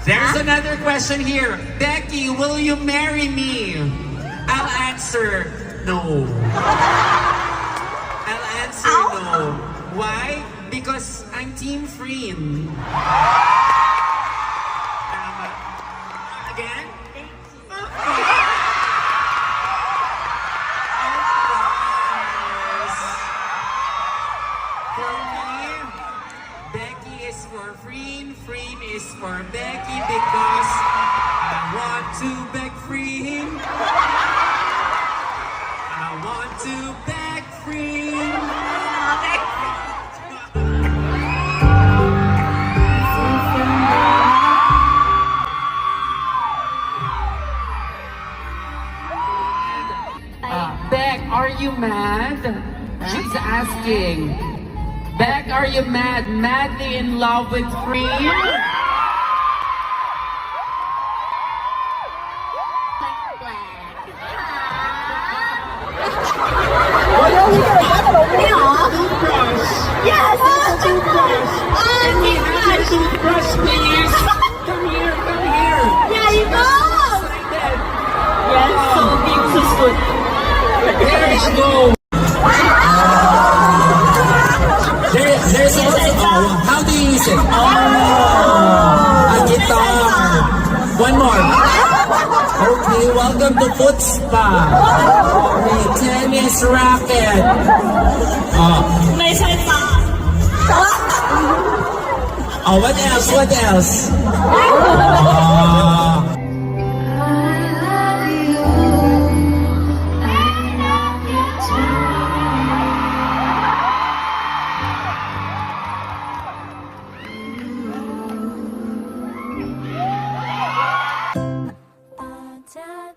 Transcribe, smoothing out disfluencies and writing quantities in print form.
There's another question here. Becky, will you marry me? I'll answer no. I'll answer no. Why? Because I'm Team Freen. Again? For me, Becky is for Freen, Freen is for Becky because I want to beg Freen. I want to beg Freen. Beck, are you mad? She's asking. Beck, are you mad? Madly in love with Freen? Toothbrush. Yes! Toothbrush. Can we have your toothbrush, please? Come here, come here. Yeah, you go! Excited. Yes, so big, so good. There you go. There's also, how do you use it? A guitar. One more. Okay, welcome to Foot Spa. Okay, tennis racket. May salsa. Oh, what else? What else? Attack